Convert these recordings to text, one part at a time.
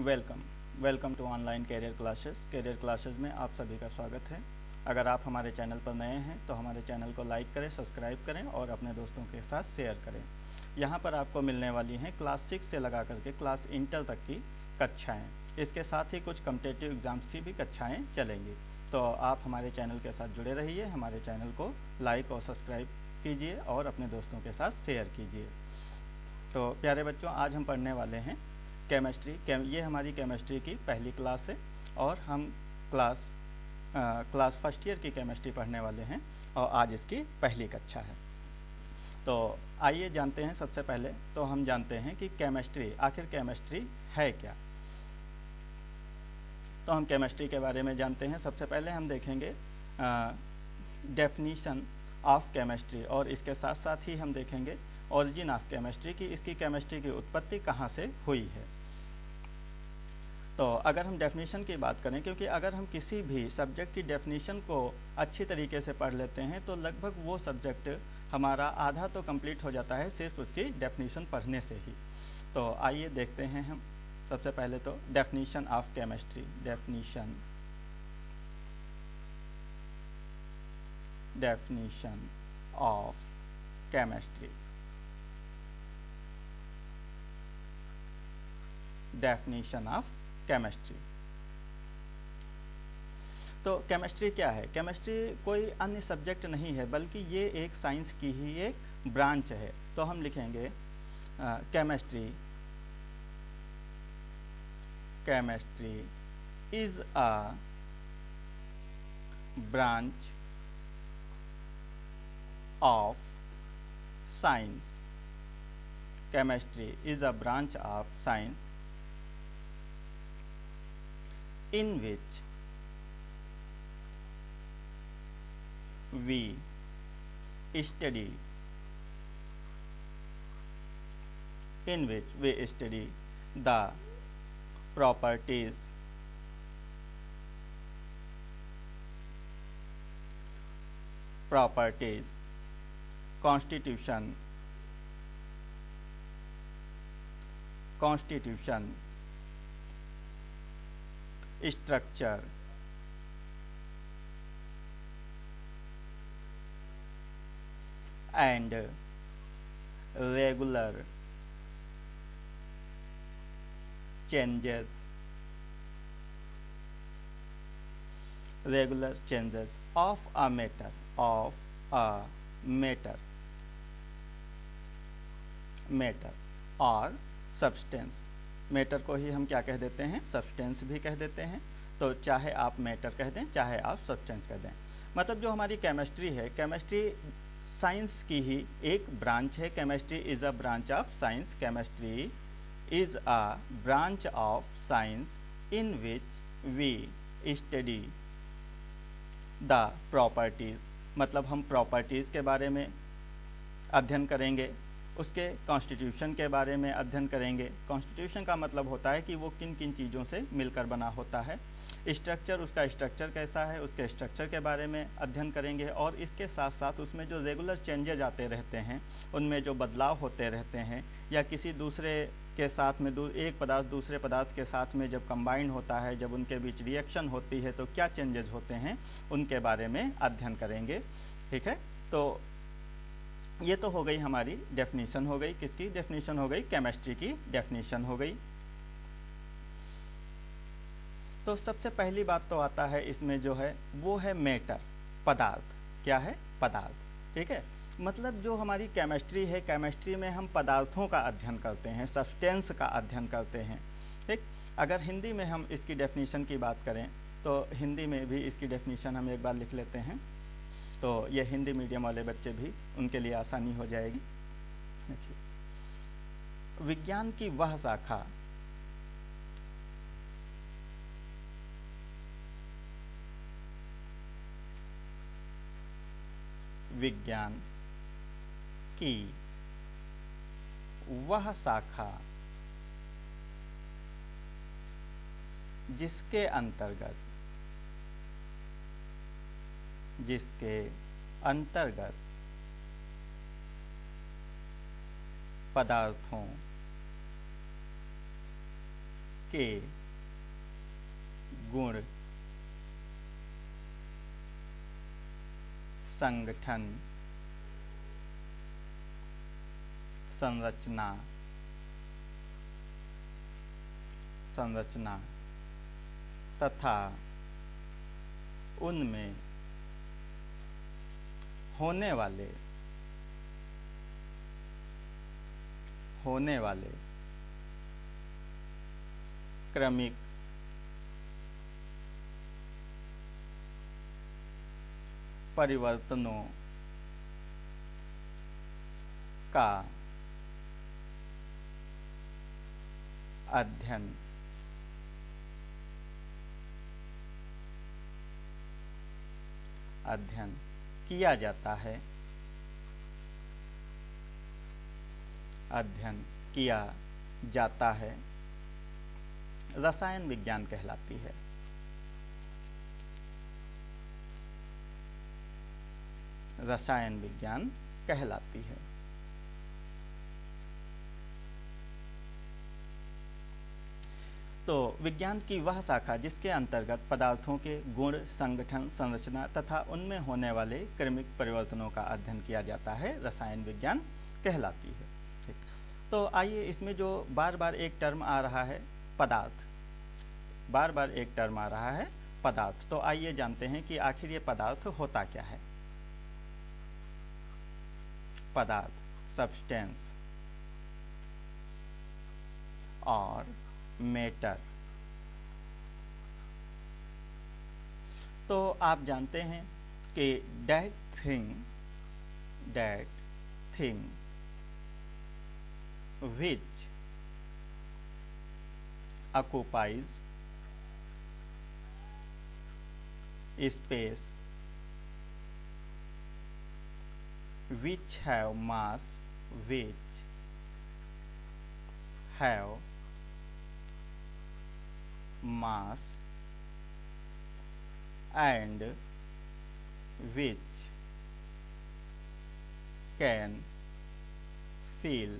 Welcome welcome to online career classes में आप सभी का स्वागत है। अगर आप हमारे चैनल पर नए हैं तो हमारे चैनल को लाइक करें, सब्सक्राइब करें और अपने दोस्तों के साथ शेयर करें। यहाँ पर आपको मिलने वाली हैं क्लास 6 से लगा करके क्लास इंटर तक की कक्षाएँ। इसके साथ ही कुछ कम्पिटिटिव एग्ज़ाम्स की भी कक्षाएँ चलेंगी। तो आप हमारे चैनल के साथ जुड़े रहिए, हमारे चैनल को लाइक और सब्सक्राइब कीजिए और अपने दोस्तों के साथ शेयर कीजिए। तो प्यारे बच्चों, आज हम पढ़ने वाले हैं केमिस्ट्री। ये हमारी केमिस्ट्री की पहली क्लास है और हम क्लास फर्स्ट ईयर की केमिस्ट्री पढ़ने वाले हैं और आज इसकी पहली कक्षा है। तो आइए जानते हैं। सबसे पहले तो हम जानते हैं कि केमिस्ट्री, आखिर केमिस्ट्री है क्या। तो हम केमिस्ट्री के बारे में जानते हैं। सबसे पहले हम देखेंगे डेफिनीशन ऑफ केमिस्ट्री और इसके साथ साथ ही हम देखेंगे ओरिजिन ऑफ केमिस्ट्री की, इसकी केमिस्ट्री की उत्पत्ति कहाँ से हुई है। तो अगर हम डेफिनीशन की बात करें, क्योंकि अगर हम किसी भी सब्जेक्ट की डेफिनीशन को अच्छी तरीके से पढ़ लेते हैं तो लगभग वो सब्जेक्ट हमारा आधा तो कंप्लीट हो जाता है सिर्फ उसकी डेफिनीशन पढ़ने से ही। तो आइए देखते हैं हम। सबसे पहले तो definition of chemistry. Definition of chemistry. Definition of chemistry. तो केमिस्ट्री क्या है? केमिस्ट्री कोई अन्य सब्जेक्ट नहीं है, बल्कि ये एक साइंस की ही एक ब्रांच है। तो हम लिखेंगे chemistry is a branch of science. Chemistry is a branch of science in which we study the properties constitution structure and regular changes of a matter और सब्सटेंस। मैटर को ही हम क्या कह देते हैं? सब्सटेंस भी कह देते हैं। तो चाहे आप मैटर कह दें, चाहे आप सब्सटेंस कह दें। मतलब जो हमारी केमिस्ट्री है, केमिस्ट्री साइंस की ही एक ब्रांच है। Chemistry is a branch of science. Chemistry is a branch of science in which we study the properties. मतलब हम प्रॉपर्टीज़ के बारे में अध्ययन करेंगे, उसके कॉन्स्टिट्यूशन के बारे में अध्ययन करेंगे। कॉन्स्टिट्यूशन का मतलब होता है कि वो किन किन चीज़ों से मिलकर बना होता है। स्ट्रक्चर, उसका स्ट्रक्चर कैसा है, उसके स्ट्रक्चर के बारे में अध्ययन करेंगे। और इसके साथ साथ उसमें जो रेगुलर चेंजेज आते रहते हैं, उनमें जो बदलाव होते रहते हैं, या किसी दूसरे के साथ में एक पदार्थ दूसरे पदार्थ के साथ में जब कंबाइन होता है, जब उनके बीच रिएक्शन होती है तो क्या चेंजेस होते हैं, उनके बारे में अध्ययन करेंगे। ठीक है। तो ये तो हो गई हमारी डेफिनीशन हो गई। किसकी डेफिनीशन हो गई? केमिस्ट्री की डेफिनीशन हो गई। तो सबसे पहली बात तो आता है इसमें जो है वो है मैटर, पदार्थ। क्या है? पदार्थ। ठीक है। मतलब जो हमारी केमिस्ट्री है, केमिस्ट्री में हम पदार्थों का अध्ययन करते हैं, सब्सटेंस का अध्ययन करते हैं। ठीक। अगर हिंदी में हम इसकी डेफिनीशन की बात करें तो हिंदी में भी इसकी डेफिनीशन हम एक बार लिख लेते हैं, तो ये हिंदी मीडियम वाले बच्चे भी, उनके लिए आसानी हो जाएगी। विज्ञान की वह शाखा विज्ञान की वह शाखा जिसके अंतर्गत पदार्थों के गुण संगठन संरचना तथा उनमें होने वाले क्रमिक परिवर्तनों का अध्ययन किया जाता है, रसायन विज्ञान कहलाती है। रसायन विज्ञान कहलाती है। तो विज्ञान की वह शाखा जिसके अंतर्गत पदार्थों के गुण, संगठन, संरचना तथा उनमें होने वाले क्रमिक परिवर्तनों का अध्ययन किया जाता है, रसायन विज्ञान कहलाती है। ठीक, तो आइए इसमें जो बार बार एक टर्म आ रहा है पदार्थ, तो आइए जानते हैं कि आखिर ये पदार्थ होता क्या है। पदार्थ, सब्सटेंस और मैटर। तो आप जानते हैं कि that thing which occupies space, which have mass and which can feel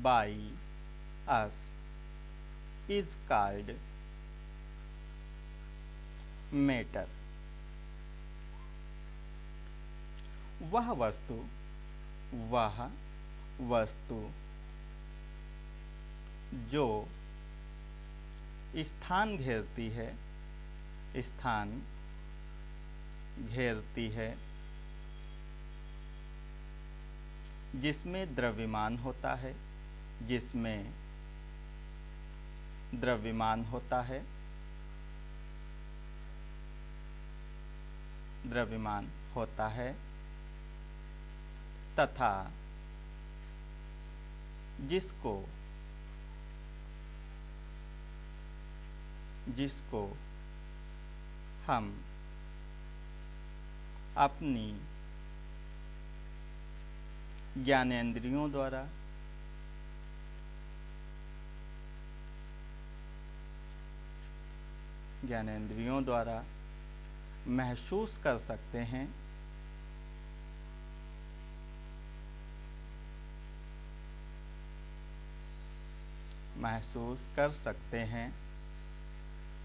by us is called matter। वह वस्तु जो स्थान घेरती है, जिसमें द्रव्यमान होता है तथा जिसको हम अपनी ज्ञानेंद्रियों द्वारा महसूस कर सकते हैं,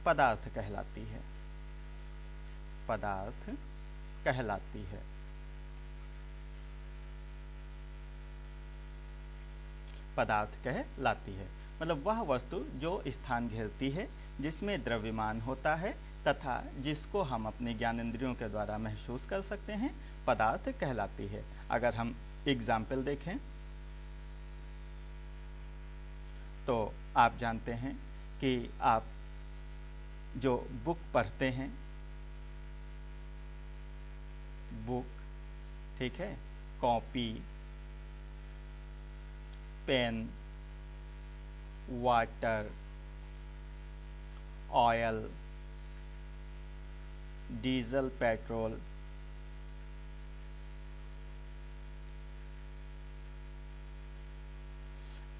पदार्थ कहलाती है। मतलब वह वस्तु जो स्थान घेरती है, जिसमें द्रव्यमान होता है तथा जिसको हम अपने ज्ञानेंद्रियों के द्वारा महसूस कर सकते हैं, पदार्थ कहलाती है। अगर हम एग्जाम्पल देखें तो आप जानते हैं कि आप जो बुक पढ़ते हैं, ठीक है, copy, pen, water, oil, diesel, petrol,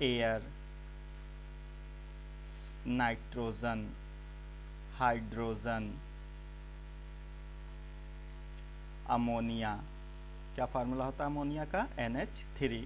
air, nitrogen, hydrogen, ammonia, क्या फार्मूला होता है अमोनिया का? NH3,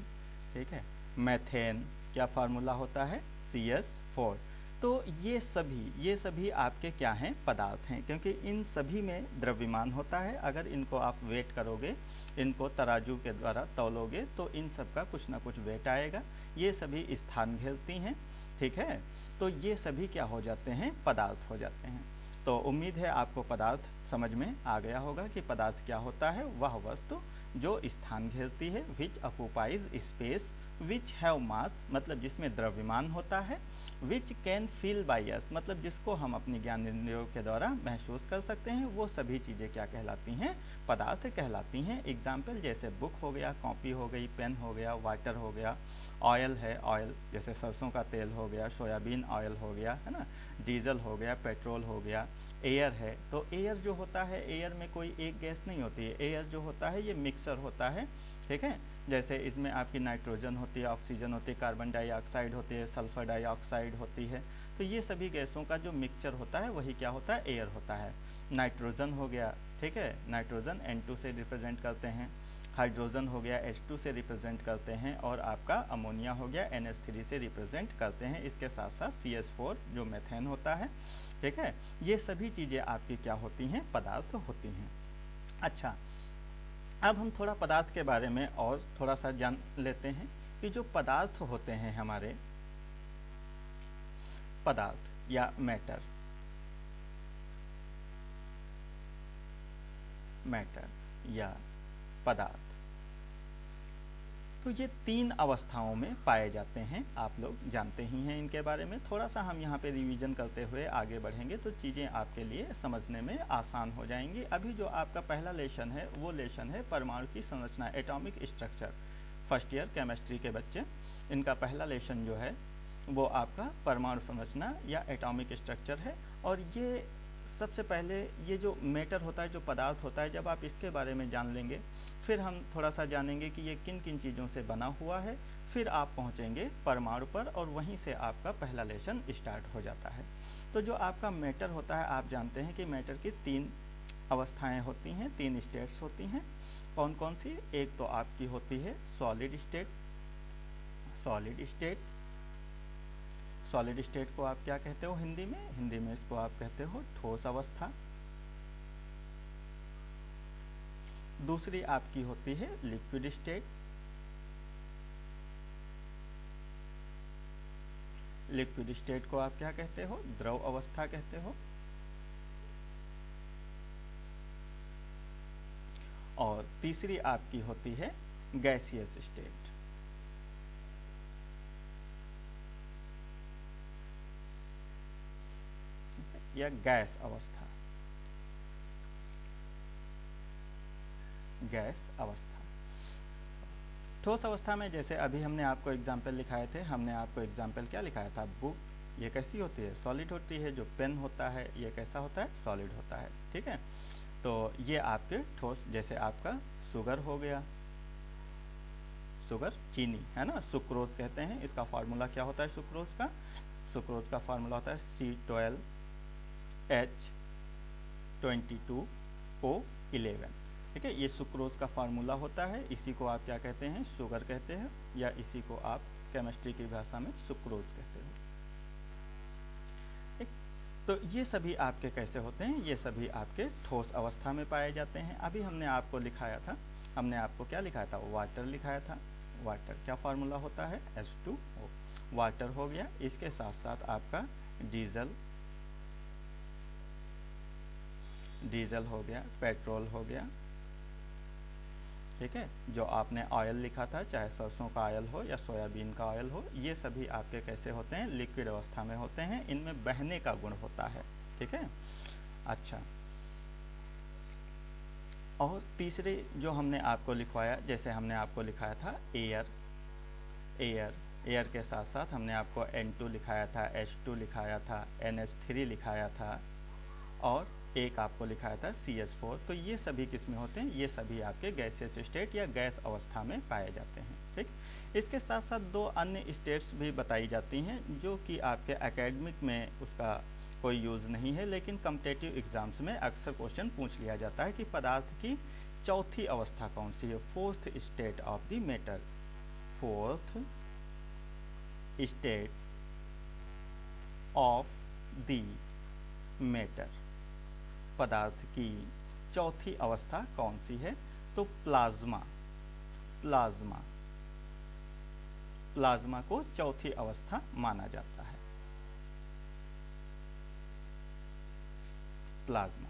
ठीक है। मैथेन, क्या फार्मूला होता है? CS4। 4। तो ये सभी आपके क्या हैं, पदार्थ हैं, क्योंकि इन सभी में द्रव्यमान होता है। अगर इनको आप वेट करोगे, इनको तराजू के द्वारा तौलोगे, तो इन सब का कुछ ना कुछ वेट आएगा। ये सभी स्थान घेरती हैं, ठीक है। तो ये सभी क्या हो जाते हैं, पदार्थ हो जाते हैं। तो उम्मीद है आपको पदार्थ समझ में आ गया होगा कि पदार्थ क्या होता है। वह वस्तु जो स्थान घेरती है, which occupies space, which have mass मतलब जिसमें द्रव्यमान होता है, which can feel by us मतलब जिसको हम अपनी ज्ञान इंद्रियों के द्वारा महसूस कर सकते हैं, वो सभी चीज़ें क्या कहलाती हैं, पदार्थ कहलाती हैं। एग्जाम्पल जैसे बुक हो गया, कॉपी हो गई, पेन हो गया, वाटर हो गया, ऑयल है, ऑयल जैसे सरसों का तेल हो गया, सोयाबीन ऑयल हो गया, है ना, डीजल हो गया, पेट्रोल हो गया, एयर है। तो एयर जो होता है, एयर में कोई एक गैस नहीं होती है, एयर जो होता है ये मिक्सर होता है, ठीक है। जैसे इसमें आपकी नाइट्रोजन होती है, ऑक्सीजन होती है, कार्बन डाइऑक्साइड होती है, सल्फर डाइऑक्साइड होती है। तो ये सभी गैसों का जो मिक्सचर होता है वही क्या होता है, एयर होता है। नाइट्रोजन हो गया, ठीक है, नाइट्रोजन N2 से रिप्रेजेंट करते हैं, हाइड्रोजन हो गया H2 से रिप्रेजेंट करते हैं, और आपका अमोनिया हो गया NH3 से रिप्रेजेंट करते हैं। इसके साथ साथ CH4 जो मेथेन होता है, ठीक है। ये सभी चीज़ें आपकी क्या होती हैं, पदार्थ होती हैं। अच्छा, अब हम थोड़ा पदार्थ के बारे में और थोड़ा सा जान लेते हैं कि जो पदार्थ होते हैं हमारे, पदार्थ या मैटर या पदार्थ, तो ये 3 अवस्थाओं में पाए जाते हैं। आप लोग जानते ही हैं इनके बारे में। थोड़ा सा हम यहाँ पे रिवीजन करते हुए आगे बढ़ेंगे तो चीज़ें आपके लिए समझने में आसान हो जाएंगी। अभी जो आपका पहला लेसन है वो लेसन है परमाणु की संरचना, atomic structure. First year chemistry के बच्चे, इनका पहला लेसन जो है वो आपका परमाणु संरचना या एटॉमिक स्ट्रक्चर है। और ये सबसे पहले ये जो मैटर होता है, जो पदार्थ होता है, जब आप इसके बारे में जान लेंगे, फिर हम थोड़ा सा जानेंगे कि ये किन किन चीज़ों से बना हुआ है, फिर आप पहुँचेंगे परमाणु पर और वहीं से आपका पहला लेसन स्टार्ट हो जाता है। तो जो आपका मैटर होता है, आप जानते हैं कि मैटर की 3 अवस्थाएं होती हैं, 3 स्टेट्स होती हैं। कौन कौन सी? एक तो आपकी होती है सॉलिड स्टेट। सॉलिड स्टेट को आप क्या कहते हो हिंदी में? हिंदी में इसको आप कहते हो ठोस अवस्था। दूसरी आपकी होती है लिक्विड स्टेट। लिक्विड स्टेट को आप क्या कहते हो? द्रव अवस्था कहते हो। और तीसरी आपकी होती है गैसियस स्टेट। या गैस अवस्था, गैस अवस्था। ठोस अवस्था में जैसे अभी हमने आपको एग्जाम्पल लिखाए थे, हमने आपको एग्जाम्पल क्या लिखाया था? बुक, ये कैसी होती है? सॉलिड होती है। जो पेन होता है ये कैसा होता है? सॉलिड होता है, ठीक है। तो ये आपके ठोस, जैसे आपका शुगर हो गया, शुगर चीनी है ना, सुक्रोज कहते हैं। इसका फार्मूला क्या होता है सुक्रोज का? सुक्रोज का फार्मूला होता है C12H22O11, ठीक है। ये सुक्रोज का फार्मूला होता है। इसी को आप क्या कहते हैं? शुगर कहते हैं, या इसी को आप केमिस्ट्री की भाषा में सुक्रोज कहते हैं, ठीक। तो ये सभी आपके कैसे होते हैं? ये सभी आपके ठोस अवस्था में पाए जाते हैं। अभी हमने आपको लिखाया था, हमने आपको क्या लिखाया था? वाटर लिखाया था। वाटर क्या फार्मूला होता है? H2O। वाटर हो गया। इसके साथ साथ आपका डीजल हो गया, पेट्रोल हो गया, ठीक है। जो आपने ऑयल लिखा था, चाहे सरसों का ऑयल हो या सोयाबीन का ऑयल हो, ये सभी आपके कैसे होते हैं? लिक्विड अवस्था में होते हैं। इनमें बहने का गुण होता है, ठीक है। अच्छा, और तीसरे जो हमने आपको लिखवाया, जैसे हमने आपको लिखाया था एयर के साथ साथ हमने आपको N2 लिखाया था, H2 लिखाया था, NH3 लिखाया था, और एक आपको लिखाया था CH4। तो ये सभी किस में होते हैं? ये सभी आपके गैसियस स्टेट या गैस अवस्था में पाए जाते हैं, ठीक। इसके साथ साथ 2 अन्य स्टेट्स भी बताई जाती हैं, जो कि आपके एकेडमिक में उसका कोई यूज़ नहीं है, लेकिन कम्पिटिटिव एग्जाम्स में अक्सर क्वेश्चन पूछ लिया जाता है कि पदार्थ की चौथी अवस्था कौन सी है? Fourth state of the matter. Fourth state of the matter, पदार्थ की चौथी अवस्था कौन सी है? तो प्लाज्मा। प्लाज्मा, प्लाज्मा को चौथी अवस्था माना जाता है। प्लाज्मा।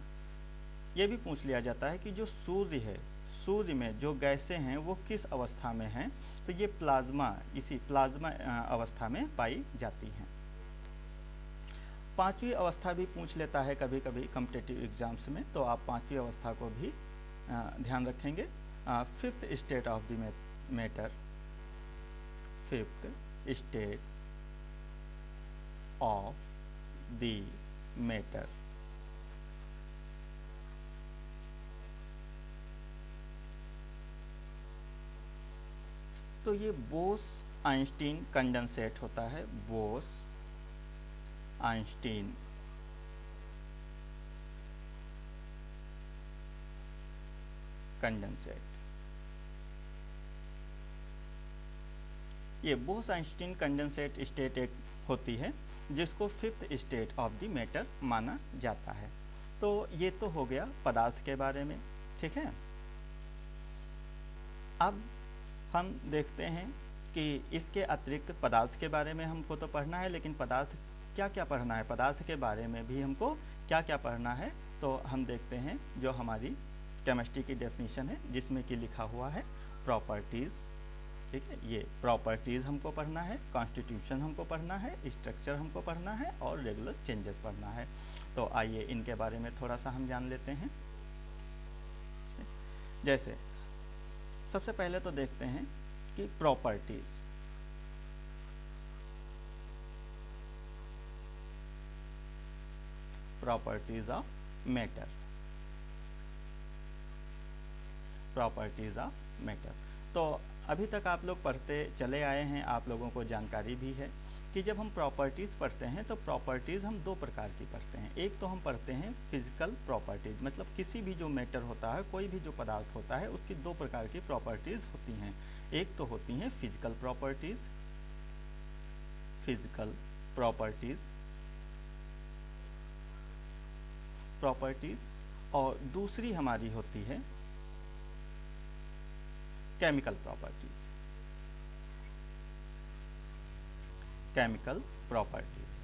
ये भी पूछ लिया जाता है कि जो सूर्य है, सूर्य में जो गैसें हैं वो किस अवस्था में हैं? तो ये प्लाज्मा, इसी प्लाज्मा अवस्था में पाई जाती हैं। पांचवी अवस्था भी पूछ लेता है कभी कभी कॉम्पिटिटिव एग्जाम्स में, तो आप पांचवी अवस्था को भी ध्यान रखेंगे। Fifth state of the matter, fifth state of the matter. तो ये बोस-आइंस्टीन कंडेंसेट होता है, बोस-आइंस्टीन कंडेंसेट। ये बोस-आइंस्टीन कंडेंसेट स्टेट एक होती है जिसको fifth state of the matter माना जाता है। तो ये तो हो गया पदार्थ के बारे में, ठीक है। अब हम देखते हैं कि इसके अतिरिक्त पदार्थ के बारे में हमको तो पढ़ना है, लेकिन पदार्थ क्या क्या पढ़ना है, पदार्थ के बारे में भी हमको क्या क्या पढ़ना है। तो हम देखते हैं जो हमारी केमिस्ट्री की डेफिनेशन है जिसमें कि लिखा हुआ है प्रॉपर्टीज़, ठीक है। ये प्रॉपर्टीज़ हमको पढ़ना है, कॉन्स्टिट्यूशन हमको पढ़ना है, स्ट्रक्चर हमको पढ़ना है और रेगुलर चेंजेस पढ़ना है। तो आइए इनके बारे में थोड़ा सा हम जान लेते हैं। जैसे सबसे पहले तो देखते हैं कि properties, properties of matter, properties of matter. तो अभी तक आप लोग पढ़ते चले आए हैं, आप लोगों को जानकारी भी है कि जब हम प्रॉपर्टीज़ पढ़ते हैं तो प्रॉपर्टीज़ हम दो प्रकार की पढ़ते हैं। एक तो हम पढ़ते हैं फिजिकल प्रॉपर्टीज़, मतलब किसी भी जो मैटर होता है, कोई भी जो पदार्थ होता है उसकी दो प्रकार की प्रॉपर्टीज़ होती हैं। एक तो होती हैं फिजिकल प्रॉपर्टीज़, फिजिकल प्रॉपर्टीज़, और दूसरी हमारी होती है chemical properties, chemical properties.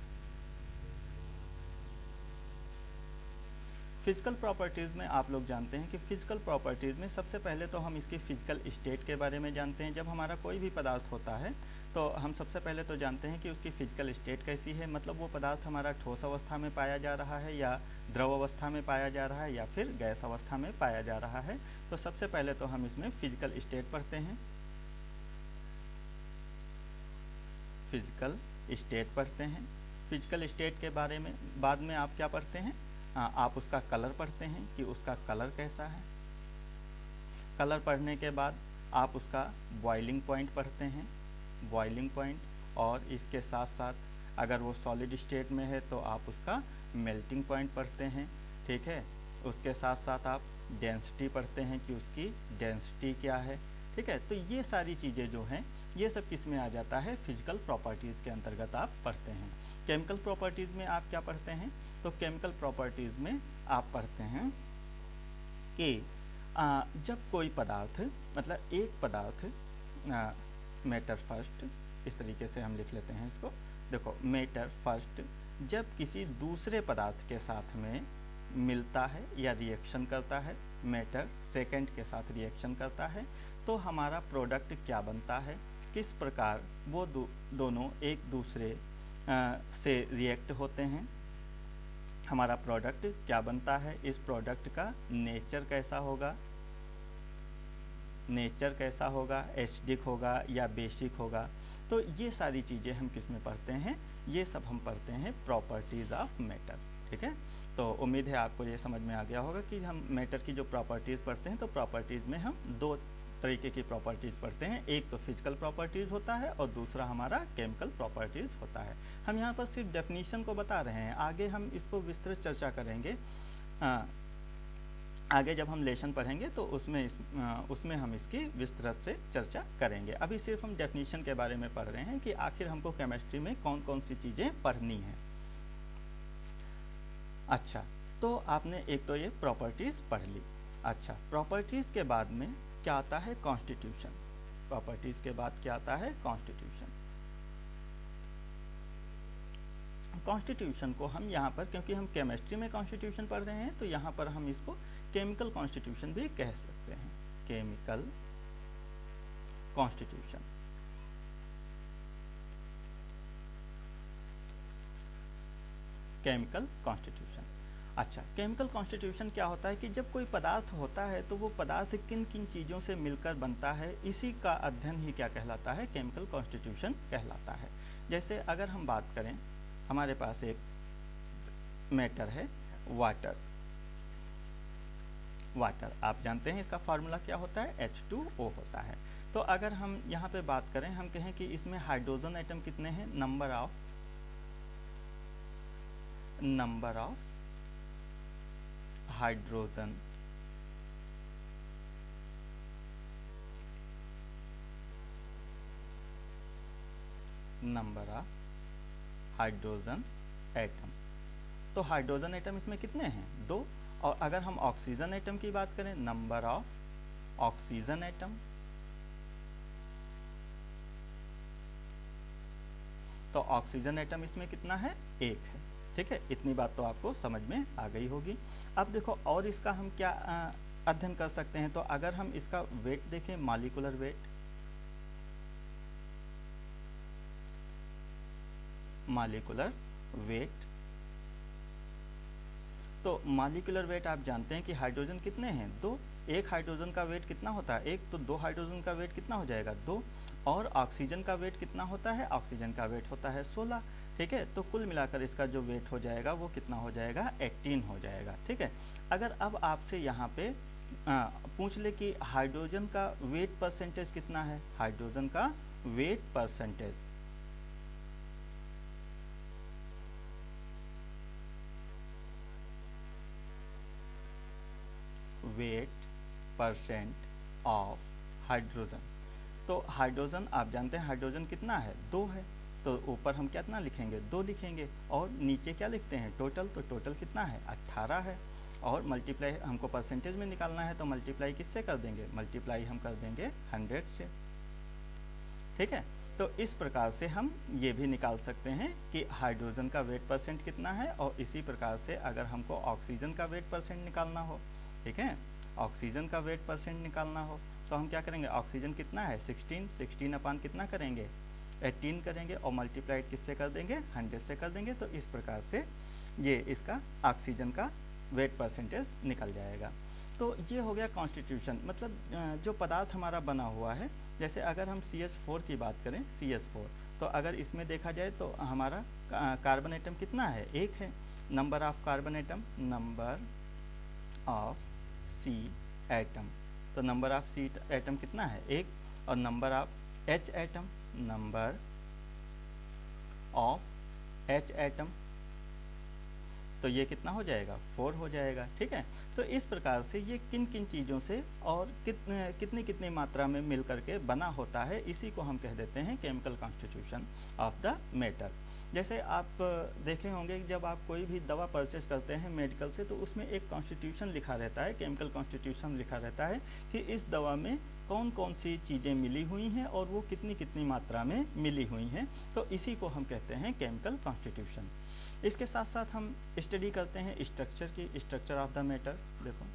Physical properties में आप लोग जानते हैं कि फिजिकल प्रॉपर्टीज़ में सबसे पहले तो हम इसकी फिजिकल स्टेट के बारे में जानते हैं। जब हमारा कोई भी पदार्थ होता है तो हम सबसे पहले तो जानते हैं कि उसकी फिजिकल स्टेट कैसी है, मतलब वो पदार्थ हमारा ठोस अवस्था में पाया जा रहा है या द्रव अवस्था में पाया जा रहा है या फिर गैस अवस्था में पाया जा रहा है। तो सबसे पहले तो हम इसमें फिजिकल स्टेट पढ़ते हैं, फिजिकल स्टेट पढ़ते हैं। फिजिकल स्टेट के बारे में बाद में आप क्या पढ़ते हैं, आप उसका कलर पढ़ते हैं कि उसका कलर कैसा है। कलर पढ़ने के बाद आप उसका बॉइलिंग पॉइंट पढ़ते हैं, बॉइलिंग पॉइंट, और इसके साथ साथ अगर वो सॉलिड स्टेट में है तो आप उसका मेल्टिंग पॉइंट पढ़ते हैं, ठीक है। उसके साथ साथ आप डेंसिटी पढ़ते हैं कि उसकी डेंसिटी क्या है, ठीक है। तो ये सारी चीज़ें जो हैं ये सब किस में आ जाता है, फिजिकल प्रॉपर्टीज़ के अंतर्गत आप पढ़ते हैं। केमिकल प्रॉपर्टीज़ में आप क्या पढ़ते हैं, तो केमिकल प्रॉपर्टीज़ में आप पढ़ते हैं कि जब कोई पदार्थ, मतलब एक पदार्थ, मैटर फर्स्ट, इस तरीके से हम लिख लेते हैं इसको। देखो, मैटर फर्स्ट जब किसी दूसरे पदार्थ के साथ में मिलता है या रिएक्शन करता है, मैटर सेकंड के साथ रिएक्शन करता है, तो हमारा प्रोडक्ट क्या बनता है, किस प्रकार वो दोनों एक दूसरे से रिएक्ट होते हैं, हमारा प्रोडक्ट क्या बनता है, इस प्रोडक्ट का नेचर कैसा होगा, नेचर कैसा होगा, एसिडिक होगा या बेसिक होगा। तो ये सारी चीज़ें हम किस में पढ़ते हैं, ये सब हम पढ़ते हैं प्रॉपर्टीज़ ऑफ मैटर, ठीक है। तो उम्मीद है आपको ये समझ में आ गया होगा कि हम मैटर की जो प्रॉपर्टीज़ पढ़ते हैं तो प्रॉपर्टीज़ में हम दो तरीके की प्रॉपर्टीज़ पढ़ते हैं, एक तो फिजिकल प्रॉपर्टीज़ होता है और दूसरा हमारा केमिकल प्रॉपर्टीज़ होता है। हम यहाँ पर सिर्फ डेफिनीशन को बता रहे हैं, आगे हम इसको विस्तृत चर्चा करेंगे। आगे जब हम लेसन पढ़ेंगे तो उसमें हम इसकी विस्तृत से चर्चा करेंगे। अभी सिर्फ हम डेफिनीशन के बारे में पढ़ रहे हैं कि आखिर हमको केमिस्ट्री में कौन कौन सी चीज़ें पढ़नी हैं, अच्छा, तो आपने एक तो ये प्रॉपर्टीज़ पढ़ ली। अच्छा, प्रॉपर्टीज़ के बाद में क्या आता है? कॉन्स्टिट्यूशन। प्रॉपर्टीज़ के बाद क्या आता है? कॉन्स्टिट्यूशन। कॉन्स्टिट्यूशन को हम यहाँ पर, क्योंकि हम केमिस्ट्री में कॉन्स्टिट्यूशन पढ़ रहे हैं, तो यहाँ पर हम इसको केमिकल कॉन्स्टिट्यूशन भी कह सकते हैं। Chemical constitution. Chemical constitution. अच्छा, केमिकल कॉन्स्टिट्यूशन क्या होता है कि जब कोई पदार्थ होता है तो वो पदार्थ किन किन चीज़ों से मिलकर बनता है, इसी का अध्ययन ही क्या कहलाता है? केमिकल कॉन्स्टिट्यूशन कहलाता है। जैसे अगर हम बात करें, हमारे पास एक मैटर है वाटर। वाटर आप जानते हैं इसका फार्मूला क्या होता है? H2O होता है। तो अगर हम यहाँ पे बात करें, हम कहें कि इसमें हाइड्रोजन एटम कितने हैं? Number of hydrogen atom. तो हाइड्रोजन एटम इसमें कितने हैं? 2। और अगर हम ऑक्सीजन एटम की बात करें, नंबर ऑफ ऑक्सीजन एटम, तो ऑक्सीजन एटम इसमें कितना है? 1 है। ठीक है, इतनी बात तो आपको समझ में आ गई होगी। अब देखो, और इसका हम क्या अध्ययन कर सकते हैं? तो अगर हम इसका वेट देखें, मॉलिक्यूलर वेट, तो मॉलिक्यूलर वेट आप जानते हैं कि हाइड्रोजन कितने हैं? 2। एक हाइड्रोजन का वेट कितना होता है? 1। तो 2 हाइड्रोजन का वेट कितना हो जाएगा? 2। और ऑक्सीजन का वेट कितना होता है? ऑक्सीजन का वेट होता है 16। ठीक है, तो कुल मिलाकर इसका जो वेट हो जाएगा वो कितना हो जाएगा? 18 हो जाएगा। ठीक है, अगर अब आपसे यहाँ पे पूछ ले कि हाइड्रोजन का वेट परसेंटेज कितना है? हाइड्रोजन का wait percentage, wait percent of hydrogen. तो हाइड्रोजन आप जानते हैं हाइड्रोजन कितना है? 2 है। तो ऊपर हम कितना लिखेंगे? 2 लिखेंगे। और नीचे क्या लिखते हैं? टोटल। तो टोटल कितना है? 18 है। और मल्टीप्लाई हमको परसेंटेज में निकालना है, तो मल्टीप्लाई किससे कर देंगे? मल्टीप्लाई हम कर देंगे 100 से। ठीक है, तो इस प्रकार से हम ये भी निकाल सकते हैं कि हाइड्रोजन का वेट परसेंट कितना है। और इसी प्रकार से अगर हमको ऑक्सीजन का वेट परसेंट निकालना हो, ठीक है, ऑक्सीजन का वेट परसेंट निकालना हो, तो हम क्या करेंगे? ऑक्सीजन कितना है? 16 अपान कितना करेंगे? 18 करेंगे। और मल्टीप्लाइड किससे कर देंगे? 100 से कर देंगे। तो इस प्रकार से ये इसका ऑक्सीजन का वेट परसेंटेज निकल जाएगा। तो ये हो गया कॉन्स्टिट्यूशन, मतलब जो पदार्थ हमारा बना हुआ है। जैसे अगर हम CH4 की बात करें, CH4, तो अगर इसमें देखा जाए तो हमारा कार्बन एटम कितना है? 1 है। Number of carbon atom, number of C atom, तो नंबर ऑफ C एटम कितना है? 1। और number of H atom, number of H atom, तो ये कितना हो जाएगा? 4 हो जाएगा। ठीक है, तो इस प्रकार से ये किन किन चीज़ों से और कितनी कितनी मात्रा में मिल करके बना होता है, इसी को हम कह देते हैं chemical constitution of the matter. जैसे आप देखे होंगे कि जब आप कोई भी दवा परचेज करते हैं मेडिकल से, तो उसमें एक कॉन्स्टिट्यूशन लिखा रहता है, केमिकल कॉन्स्टिट्यूशन लिखा रहता है कि इस दवा में कौन कौन सी चीज़ें मिली हुई हैं और वो कितनी कितनी मात्रा में मिली हुई हैं। तो इसी को हम कहते हैं केमिकल कॉन्स्टिट्यूशन। इसके साथ साथ हम स्टडी करते हैं स्ट्रक्चर की, स्ट्रक्चर ऑफ द मैटर। देखो,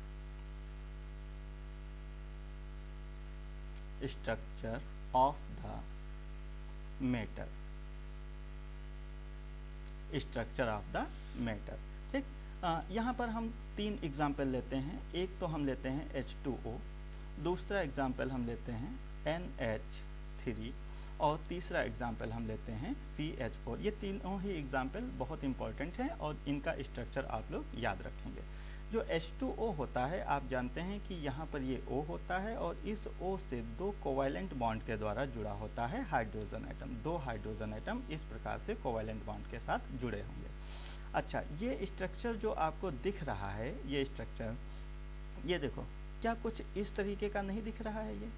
structure of the matter, structure of the matter. ठीक, यहाँ पर हम 3 एग्जाम्पल लेते हैं। एक तो हम लेते हैं H2O, दूसरा एग्जाम्पल हम लेते हैं NH3, और तीसरा एग्जाम्पल हम लेते हैं CH4। ये तीनों ही एग्जाम्पल बहुत इंपॉर्टेंट हैं और इनका स्ट्रक्चर आप लोग याद रखेंगे। जो H2O होता है, आप जानते हैं कि यहाँ पर ये O होता है और इस O से 2 कोवैलेंट बॉन्ड के द्वारा जुड़ा होता है हाइड्रोजन एटम। 2 हाइड्रोजन एटम इस प्रकार से कोवैलेंट बॉन्ड के साथ जुड़े होंगे। अच्छा, ये स्ट्रक्चर जो आपको दिख रहा है, ये स्ट्रक्चर, ये देखो, क्या कुछ इस तरीके का नहीं दिख रहा है? ये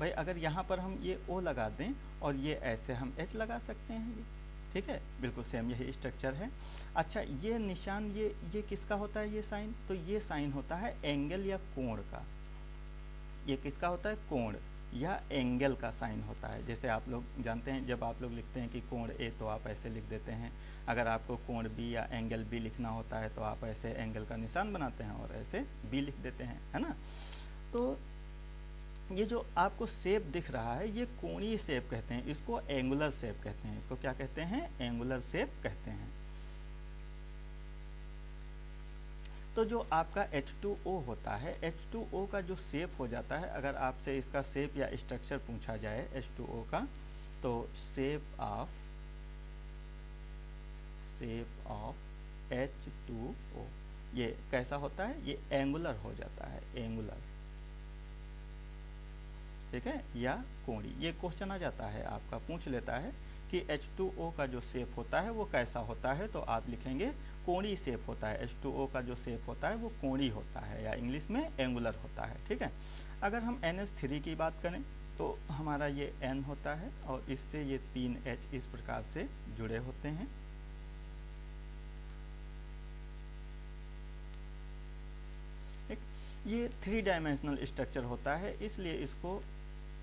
भाई, अगर यहाँ पर हम ये O लगा दें और ये ऐसे हम H लगा सकते हैं। ठीक है, बिल्कुल सेम यही स्ट्रक्चर है। अच्छा, ये निशान ये किसका होता है ये साइन? तो ये साइन होता है एंगल या कोण का। ये किसका होता है? कोण या एंगल का साइन होता है। जैसे आप लोग जानते हैं, जब आप लोग लिखते हैं कि कोण ए तो आप ऐसे लिख देते हैं। अगर आपको कोण बी या एंगल बी लिखना होता है तो आप ऐसे एंगल का निशान बनाते हैं और ऐसे बी लिख देते हैं, है ना। तो ये जो आपको शेप दिख रहा है ये कोणीय शेप कहते हैं, इसको एंगुलर शेप कहते हैं। इसको क्या कहते हैं? एंगुलर शेप कहते हैं। तो जो आपका H2O होता है, H2O का जो शेप हो जाता है, अगर आपसे इसका शेप या स्ट्रक्चर पूछा जाए H2O का, तो शेप ऑफ H2O ये कैसा होता है? ये एंगुलर हो जाता है, एंगुलर, ठीक है, या कोणी। ये क्वेश्चन आ जाता है आपका, पूछ लेता है कि H2O का जो शेप होता है वो कैसा होता है, तो आप लिखेंगे कोणी शेप होता है। H2O का जो शेप होता है वो कोणी होता है या इंग्लिश में एंगुलर होता है, ठीक है। अगर हम NH3 की बात करें तो हमारा ये N होता है और इससे ये 3 H इस प्रकार से जुड़े होते हैं। ये 3 डायमेंशनल स्ट्रक्चर होता है, इसलिए इसको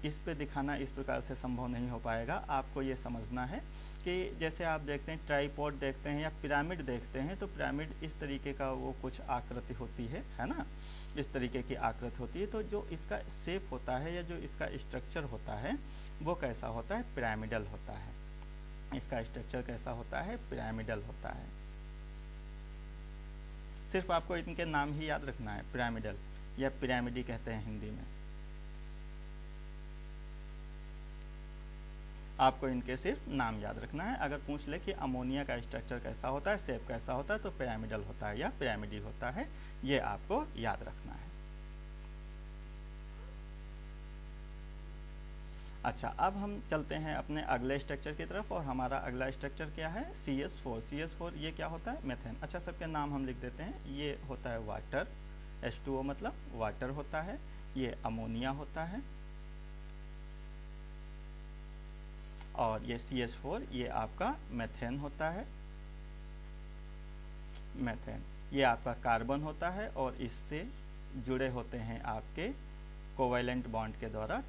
इस पे दिखाना इस प्रकार से संभव नहीं हो पाएगा। आपको ये समझना है कि जैसे आप देखते हैं ट्राइपॉड देखते हैं या पिरामिड देखते हैं, तो पिरामिड इस तरीके का वो कुछ आकृति होती है ना, इस तरीके की आकृति होती है। तो जो इसका शेप होता है या जो इसका स्ट्रक्चर होता है वो कैसा होता है? पिरामिडल होता है। इसका स्ट्रक्चर कैसा होता है? पिरामिडल होता है। सिर्फ आपको इनके नाम ही याद रखना है, पिरामिडल या पिरामिडी कहते हैं हिंदी में। आपको इनके सिर्फ नाम याद रखना है। अगर पूछ ले कि अमोनिया का स्ट्रक्चर कैसा होता है, शेप कैसा होता है, तो पिरामिडल होता है या पिरामिडी होता है, ये आपको याद रखना है। अच्छा, अब हम चलते हैं अपने अगले स्ट्रक्चर की तरफ, और हमारा अगला स्ट्रक्चर क्या है? CH4। CH4 ये क्या होता है? मेथेन। अच्छा, सबके नाम हम लिख देते हैं। ये होता है वाटर, H2O मतलब वाटर होता है। ये अमोनिया होता है, और ये CH4 ये आपका मेथेन होता है, मेथेन। ये आपका कार्बन होता है और इससे जुड़े होते हैं आपके कोवैलेंट बॉन्ड के द्वारा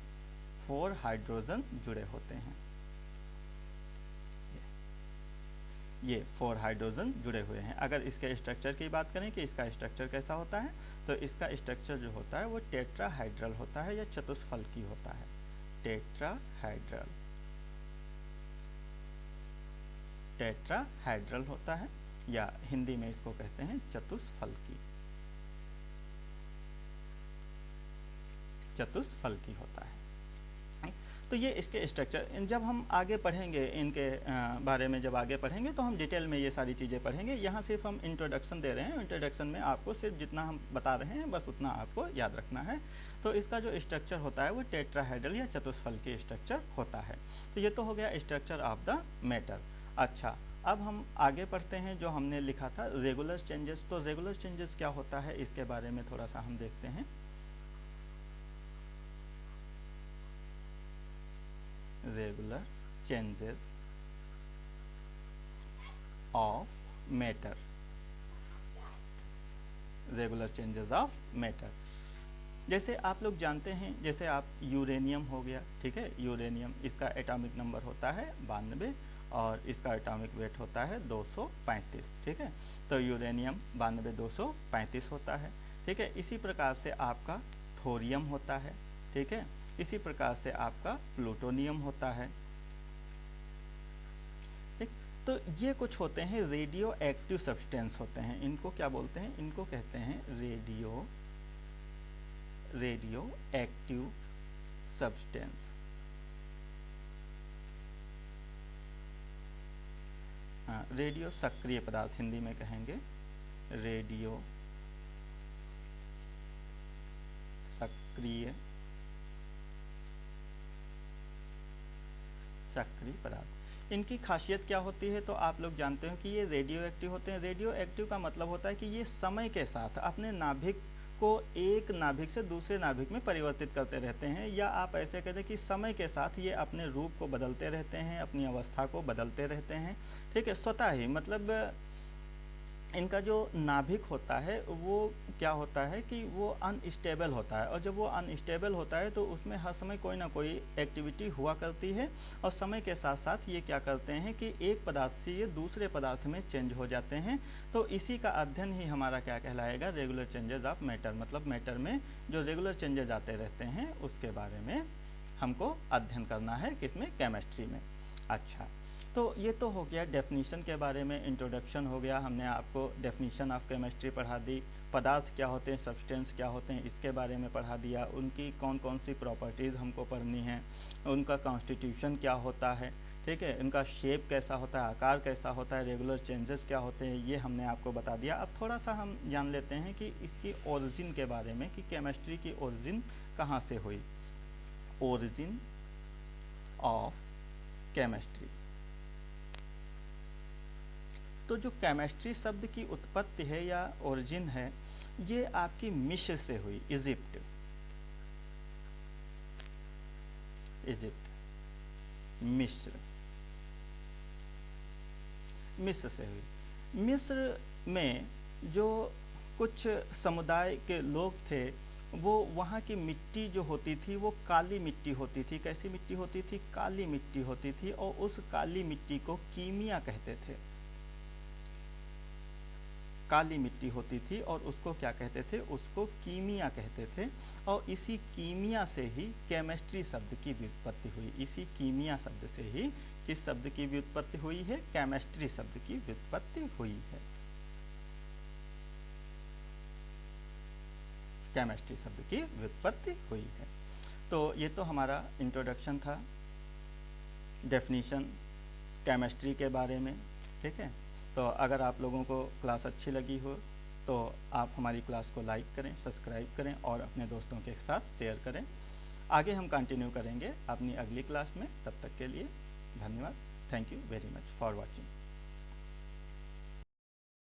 4 हाइड्रोजन जुड़े होते हैं। ये 4 हाइड्रोजन जुड़े हुए हैं। अगर इसके स्ट्रक्चर की बात करें कि इसका स्ट्रक्चर कैसा होता है, तो इसका स्ट्रक्चर जो होता है वो टेट्राहाइड्रल होता है या चतुष्फलकी होता है। टेट्राहाइड्रल, टेट्राहाइड्रल होता है, या हिंदी में इसको कहते हैं चतुष्फलकी, चतुष्फलकी होता है। तो ये इसके स्ट्रक्चर, जब हम आगे पढ़ेंगे इनके बारे में, जब आगे पढ़ेंगे तो हम डिटेल में ये सारी चीज़ें पढ़ेंगे। यहाँ सिर्फ हम इंट्रोडक्शन दे रहे हैं। इंट्रोडक्शन में आपको सिर्फ जितना हम बता रहे हैं बस उतना आपको याद रखना है। तो इसका जो स्ट्रक्चर होता है वो टेट्राहाइड्रल या चतुष्फलकी स्ट्रक्चर होता है। तो ये तो हो गया स्ट्रक्चर ऑफ द मैटर। अच्छा, अब हम आगे पढ़ते हैं जो हमने लिखा था रेगुलर चेंजेस। तो रेगुलर चेंजेस क्या होता है इसके बारे में थोड़ा सा हम देखते हैं। Regular changes of matter, regular changes of matter. जैसे आप लोग जानते हैं, जैसे आप यूरेनियम हो गया, ठीक है, यूरेनियम, इसका एटॉमिक नंबर होता है 92 और इसका एटॉमिक वेट होता है 235, ठीक है। तो यूरेनियम 92 235 होता है, ठीक है। इसी प्रकार से आपका थोरियम होता है, ठीक है। इसी प्रकार से आपका प्लूटोनियम होता है, ठीक। तो ये कुछ होते हैं रेडियो एक्टिव सब्सटेंस होते हैं। इनको क्या बोलते हैं? इनको कहते हैं रेडियो एक्टिव सब्सटेंस। हाँ, रेडियो सक्रिय पदार्थ हिंदी में कहेंगे, रेडियो सक्रिय पदार्थ। इनकी खासियत क्या होती है? तो आप लोग जानते हो कि ये रेडियो एक्टिव होते हैं। रेडियो एक्टिव का मतलब होता है कि ये समय के साथ अपने नाभिक को एक नाभिक से दूसरे नाभिक में परिवर्तित करते रहते हैं, या आप ऐसे कहते हैं कि समय के साथ ये अपने रूप को बदलते रहते हैं, अपनी अवस्था को बदलते रहते हैं। ठीक है, स्वतः ही, मतलब इनका जो नाभिक होता है वो क्या होता है कि वो अनस्टेबल होता है, और जब वो अनस्टेबल होता है तो उसमें हर समय कोई ना कोई एक्टिविटी हुआ करती है, और समय के साथ साथ ये क्या करते हैं कि एक पदार्थ से ये दूसरे पदार्थ में चेंज हो जाते हैं। तो इसी का अध्ययन ही हमारा क्या कहलाएगा, रेगुलर चेंजेस ऑफ मैटर, मतलब मैटर में जो रेगुलर चेंजेस आते रहते हैं उसके बारे में हमको अध्ययन करना है, किसमें, केमिस्ट्री में। अच्छा, तो ये तो हो गया डेफिनीशन के बारे में, इंट्रोडक्शन हो गया, हमने आपको डेफिनीशन ऑफ केमिस्ट्री पढ़ा दी, पदार्थ क्या होते हैं, सब्सटेंस क्या होते हैं इसके बारे में पढ़ा दिया, उनकी कौन कौन सी प्रॉपर्टीज़ हमको पढ़नी है, उनका कॉन्स्टिट्यूशन क्या होता है, ठीक है, इनका शेप कैसा होता है, आकार कैसा होता है, रेगुलर चेंजेस क्या होते हैं, ये हमने आपको बता दिया। अब थोड़ा सा हम जान लेते हैं कि इसकी ओरिजिन के बारे में, कि केमिस्ट्री की ओरिजिन कहाँ से हुई। Origin of chemistry. तो जो केमिस्ट्री शब्द की उत्पत्ति है या ओरिजिन है, ये आपकी मिस्र से हुई, इजिप्ट, मिस्र से हुई। मिस्र में जो कुछ समुदाय के लोग थे, वो वहाँ की मिट्टी जो होती थी वो काली मिट्टी होती थी। कैसी मिट्टी होती थी, काली मिट्टी होती थी, और उस काली मिट्टी को कीमिया कहते थे। काली मिट्टी होती थी और उसको क्या कहते थे, उसको कीमिया कहते थे, और इसी कीमिया से ही केमिस्ट्री शब्द की व्युत्पत्ति हुई। इसी कीमिया शब्द से ही किस शब्द की व्युत्पत्ति हुई है, केमिस्ट्री शब्द की व्युत्पत्ति हुई है। केमिस्ट्री शब्द की व्युत्पत्ति हुई है। तो ये तो हमारा इंट्रोडक्शन था, डेफिनीशन केमिस्ट्री के बारे में। ठीक है, तो अगर आप लोगों को क्लास अच्छी लगी हो तो आप हमारी क्लास को लाइक करें, सब्सक्राइब करें और अपने दोस्तों के साथ शेयर करें। आगे हम कंटिन्यू करेंगे अपनी अगली क्लास में। तब तक के लिए धन्यवाद। Thank you very much for watching.